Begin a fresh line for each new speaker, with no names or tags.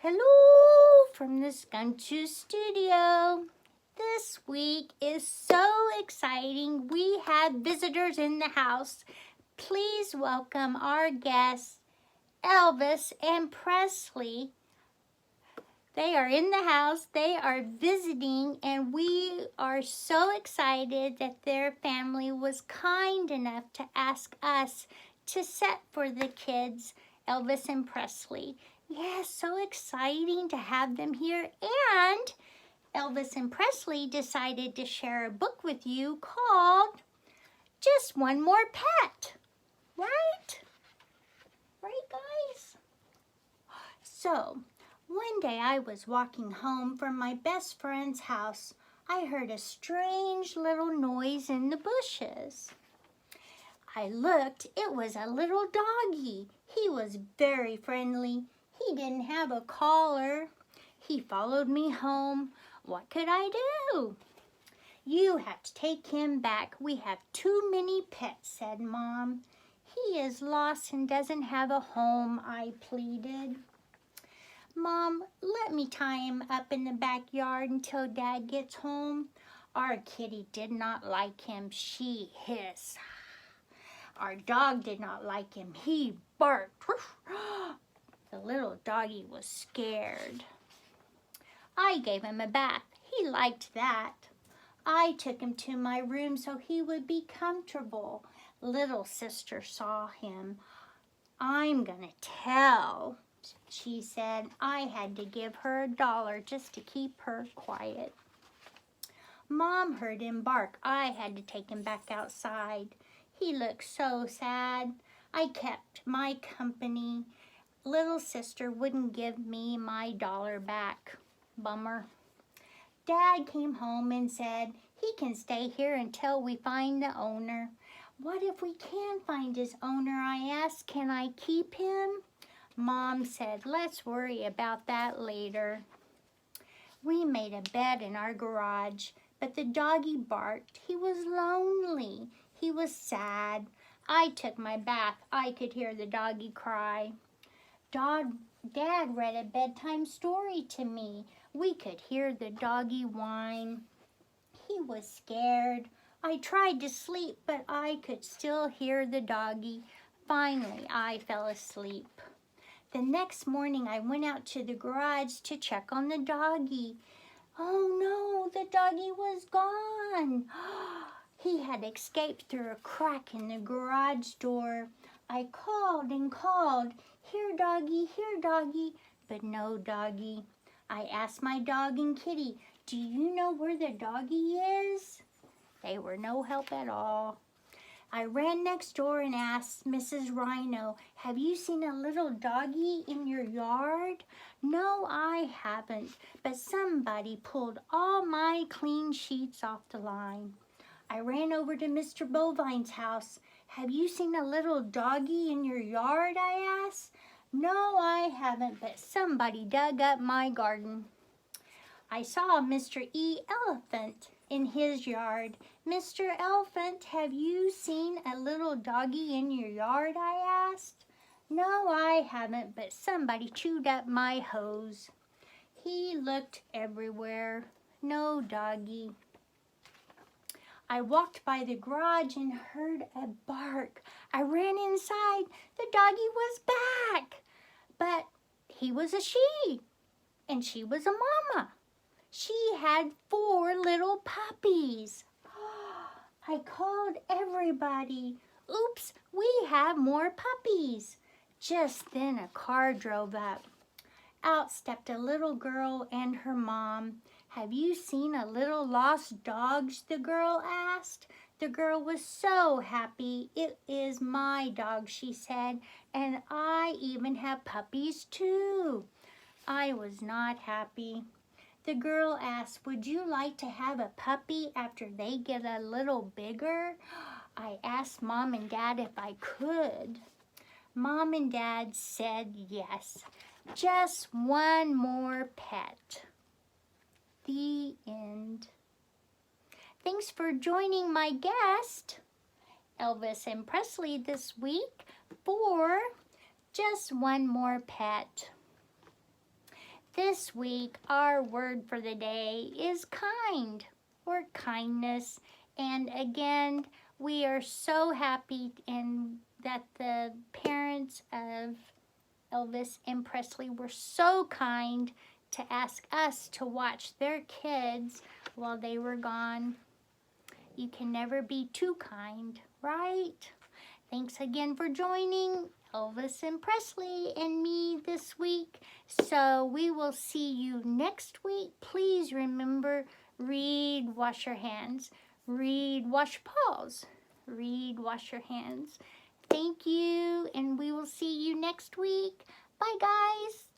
Hello from the Scunchu Studio. This week is so exciting. We have visitors in the house. Please welcome our guests, Elvis and Presley. They are in the house. They are visiting, and we are so excited that their family was kind enough to ask us to set for the kids, Elvis and Presley. Yes, so exciting to have them here. And Elvis and Presley decided to share a book with you called Just One More Pet. Right? Right, guys? So, one day I was walking home from my best friend's house. I heard a strange little noise in the bushes. I looked. It was a little doggy. He was very friendly. He didn't have a collar. He followed me home. What could I do? You have to take him back. We have too many pets, said Mom. He is lost and doesn't have a home, I pleaded. Mom, let me tie him up in the backyard until Dad gets home. Our kitty did not like him. She hissed. Our dog did not like him. He barked. The little doggy was scared. I gave him a bath. He liked that. I took him to my room so he would be comfortable. Little sister saw him. I'm gonna tell, she said. I had to give her $1 just to keep her quiet. Mom heard him bark. I had to take him back outside. He looked so sad. I kept my company. Little sister wouldn't give me my $1 back. Bummer. Dad came home and said he can stay here until we find the owner. What if we can find his owner? I asked. Can I keep him? Mom said, let's worry about that later. We made a bed in our garage, but the doggy barked. He was lonely. He was sad. I took my bath. I could hear the doggy cry. Dad read a bedtime story to me. We could hear the doggy whine. He was scared. I tried to sleep, but I could still hear the doggy. Finally, I fell asleep. The next morning, I went out to the garage to check on the doggy. Oh no, the doggy was gone. He had escaped through a crack in the garage door. I called and called, here doggy, but no doggy. I asked my dog and kitty, do you know where the doggy is? They were no help at all. I ran next door and asked Mrs. Rhino, have you seen a little doggy in your yard? No, I haven't, but somebody pulled all my clean sheets off the line. I ran over to Mr. Bovine's house. Have you seen a little doggy in your yard, I asked. No, I haven't, but somebody dug up my garden. I saw Mr. E. Elephant in his yard. Mr. Elephant, have you seen a little doggy in your yard, I asked. No, I haven't, but somebody chewed up my hose. He looked everywhere. No doggy. I walked by the garage and heard a bark. I ran inside. The doggy was back. But he was a she, and she was a mama. She had 4 little puppies. I called everybody. Oops, we have more puppies. Just then a car drove up. Out stepped a little girl and her mom. Have you seen a little lost dog? The girl asked. The girl was so happy. It is my dog, she said, and I even have puppies too. I was not happy. The girl asked, would you like to have a puppy after they get a little bigger? I asked Mom and Dad if I could. Mom and Dad said yes. Just one more pet. The end. Thanks for joining my guest, Elvis and Presley, this week for Just One More Pet. This week, our word for the day is kind or kindness. And again, we are so happy that the parents of Elvis and Presley were so kind to ask us to watch their kids while they were gone. You can never be too kind, right? Thanks again for joining Elvis and Presley and me this week. So we will see you next week. Please remember, read, wash your hands. Read, wash paws. Read, wash your hands. Thank you, and we will see you next week. Bye, guys.